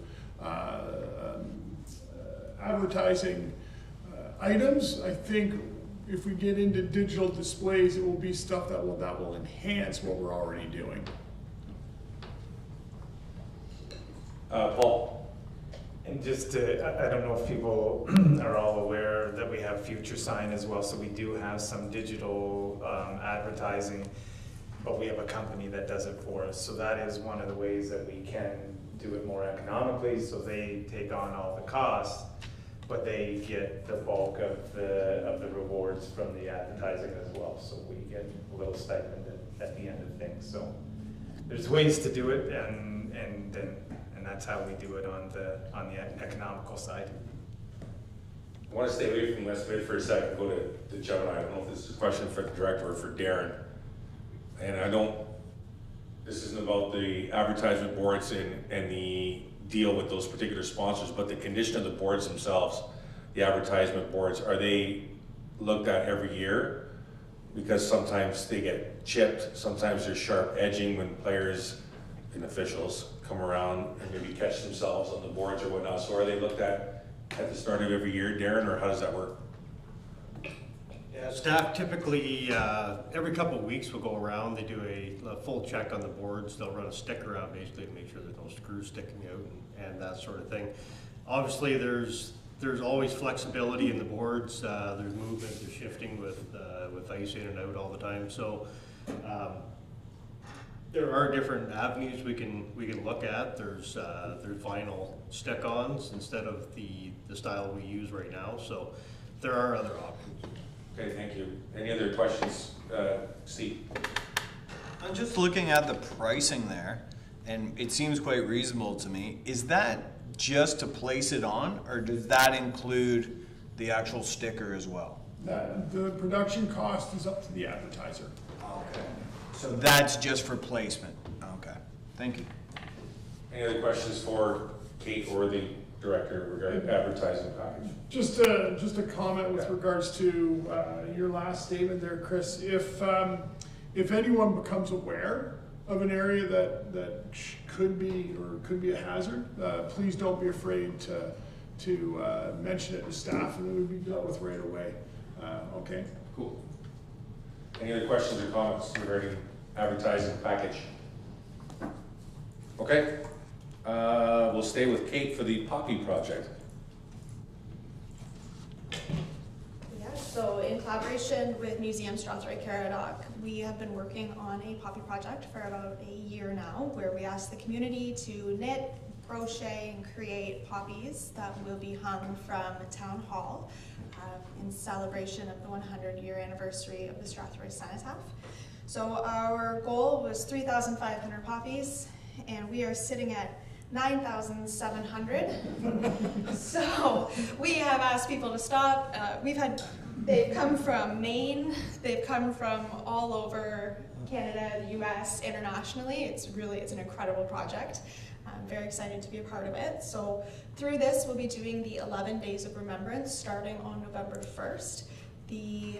advertising items. I think if we get into digital displays, it will be stuff that will enhance what we're already doing. Paul? And just to, I don't know if people are all aware that we have Future Sign as well, so we do have some digital advertising, but we have a company that does it for us. So that is one of the ways that we can do it more economically, so they take on all the costs, but they get the bulk of the rewards from the advertising as well. So we get a little stipend at the end of things. So there's ways to do it, and that's how we do it on the economical side. I want to stay away from West Mid for a second, go to Gemini. I don't know if this is a question for the director or for Darren. And this isn't about the advertisement boards and the deal with those particular sponsors, but the condition of the boards themselves, the advertisement boards, are they looked at every year? Because sometimes they get chipped, sometimes there's sharp edging when players and officials come around and maybe catch themselves on the boards or whatnot. So are they looked at the start of every year, Darren, or how does that work? Yeah, staff typically, every couple of weeks will go around, they do a full check on the boards, they'll run a sticker out basically to make sure there's no screws sticking out and that sort of thing. Obviously there's always flexibility in the boards, there's movement, there's shifting with ice in and out all the time, so there are different avenues we can look at. There's vinyl stick-ons instead of the style we use right now, so there are other options. Okay, thank you. Any other questions? Steve? I'm just looking at the pricing there, and it seems quite reasonable to me. Is that just to place it on, or does that include the actual sticker as well? The production cost is up to the advertiser. Okay. So that's just for placement? Okay, thank you. Any other questions for Kate or the director regarding advertising package? Just a comment with regards to your last statement there, Chris. If anyone becomes aware of an area that could be a hazard, please don't be afraid to mention it to staff, and it would be dealt with right away. Okay. Cool. Any other questions or comments regarding advertising package? Okay. We'll stay with Kate for the Poppy project. Yeah, so in collaboration with Museum Strathroy-Caradoc, we have been working on a poppy project for about a year now, where we asked the community to knit, crochet, and create poppies that will be hung from Town Hall in celebration of the 100-year anniversary of the Strathroy Cenotaph. So our goal was 3,500 poppies, and we are sitting at 9,700. So we have asked people to stop. They've come from Maine, they've come from all over Canada, the US, internationally. It's an incredible project. I'm very excited to be a part of it. So through this, we'll be doing the 11 Days of Remembrance starting on November 1st. The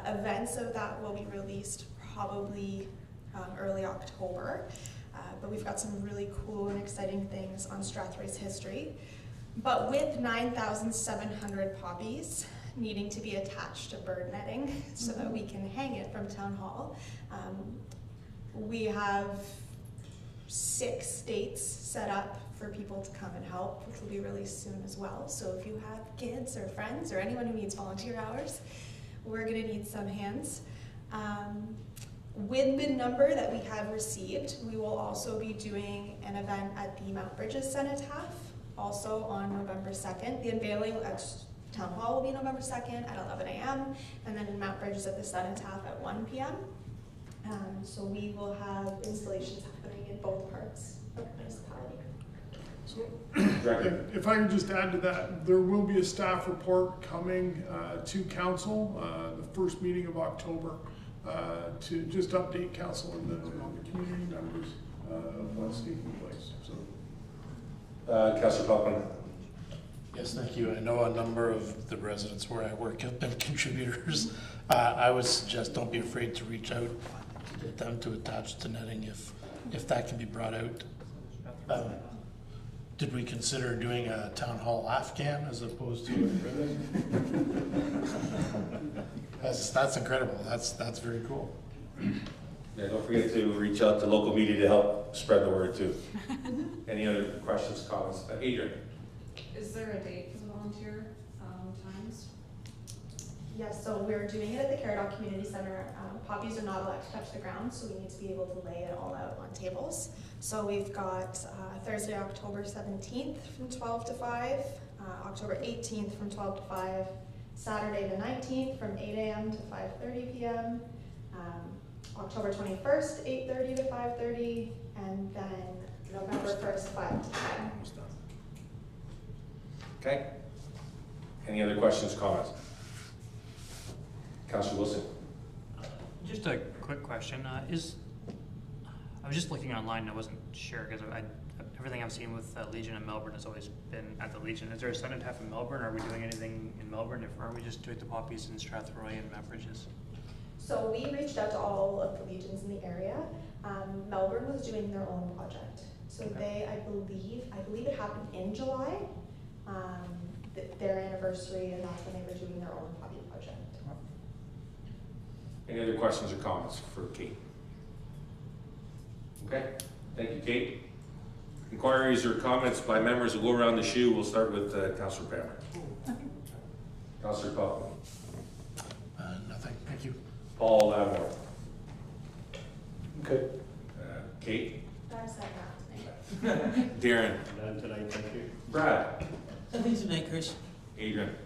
events of that will be released probably early October. But we've got some really cool and exciting things on Strathroy's history. But with 9,700 poppies needing to be attached to bird netting so that we can hang it from Town Hall, we have 6 dates set up for people to come and help, which will be released soon as well. So if you have kids or friends or anyone who needs volunteer hours, we're gonna need some hands. With the number that we have received, we will also be doing an event at the Mount Bridges Cenotaph, also on November 2nd. The unveiling at Town Hall will be November 2nd at 11 a.m. and then in Mount Bridges at the Cenotaph at 1 p.m. So we will have installations happening in both parts of the municipality. So, if I could just add to that, there will be a staff report coming to council the first meeting of October to just update council and the community members of what's taking place. So, Councillor Copeland. Yes, thank you. I know a number of the residents where I work have been contributors. I would suggest don't be afraid to reach out to get them to attach to netting if that can be brought out. Did we consider doing a town hall AFCAN as opposed to that's incredible. That's very cool. Yeah, don't forget to reach out to local media to help spread the word too. Any other questions, comments? Adrian? Is there a date for the volunteer times? Yes, so we're doing it at the Caradoc Community Center. Poppies are not allowed to touch the ground, so we need to be able to lay it all out on tables. So we've got Thursday, October 17th from 12 to 5, October 18th from 12 to 5, Saturday the 19th from 8 a.m. to 5:30 p.m., October 21st, 8:30 to 5:30, and then November 1st, 5 to 10. Okay. Any other questions, comments? Councillor Wilson. Just a quick question. I was just looking online and I wasn't sure because everything I've seen with Legion in Melbourne has always been at the Legion. Is there a cenotaph in Melbourne? Are we doing anything in Melbourne? Or are we just doing the poppies in Strathroy and Mount Bridges? So we reached out to all of the legions in the area. Melbourne was doing their own project. So Okay. I believe it happened in July, their anniversary, and that's when they were doing their own poppy project. Any other questions or comments for Kate? Okay, thank you, Kate. Inquiries or comments by members will go around the shoe. We'll start with Councillor Palmer. Councillor Kaufman. Nothing. Thank you. Paul Lamore. Good. Kate. I've said that tonight. Darren. None tonight, thank you. Brad. Nothing tonight, Chris. Adrian.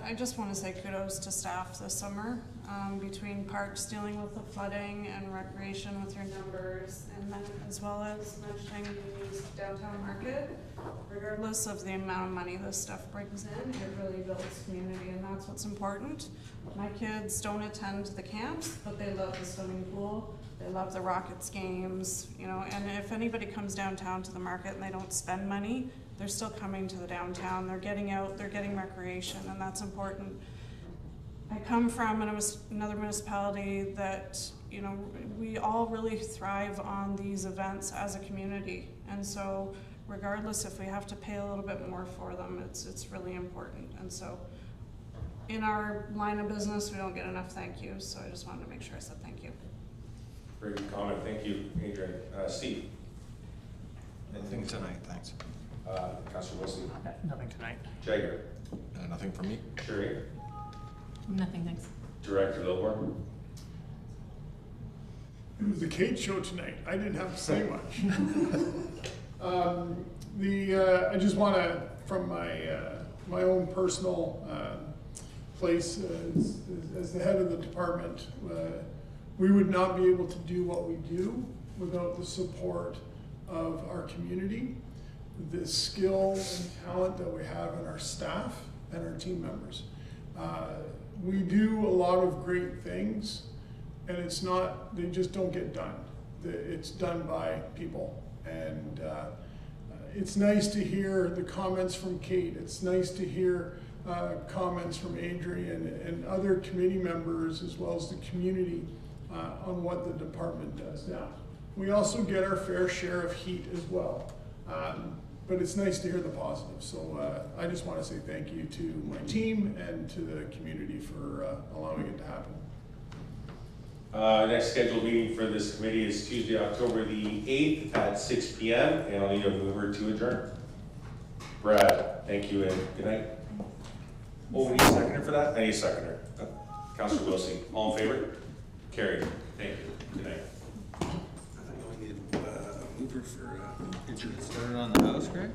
I just want to say kudos to staff this summer, between parks dealing with the flooding and recreation with your numbers, and then as well as mentioning the downtown market. Regardless of the amount of money this stuff brings in, it really builds community, and that's what's important. My kids don't attend the camps, but they love the swimming pool. They love the Rockets games, you know, and if anybody comes downtown to the market and they don't spend money, they're still coming to the downtown. They're getting out, they're getting recreation, and that's important. I come from another municipality that, you know, we all really thrive on these events as a community. And so regardless if we have to pay a little bit more for them, it's really important. And so in our line of business, we don't get enough thank yous. So I just wanted to make sure I said thank you. Very good comment. Thank you, Adrian. Steve. Nothing tonight, thanks. Councillor Wilson. Nothing tonight. Jagger. Nothing from me. Sherry. Nothing, thanks. Director Lilburn. it was the Kate show tonight. I didn't have to say much. I just want to, from my own personal place as the head of the department, we would not be able to do what we do without the support of our community, the skill and talent that we have in our staff and our team members. We do a lot of great things, and it's not, they just don't get done. It's done by people. And it's nice to hear the comments from Kate. It's nice to hear comments from Adrian and other committee members, as well as the community, on what the department does. Now, we also get our fair share of heat as well. But it's nice to hear the positive. So I just want to say thank you to my team and to the community for allowing it to happen. Next scheduled meeting for this committee is Tuesday, October the 8th at 6 p.m. And I'll need a mover to adjourn. Brad, thank you and good night. Oh, we need a seconder for that? I need a seconder. Councilor Wilson, all in favor? Carried. Thank you. Good night. I think we need a mover for insurance. Started on the house, Greg?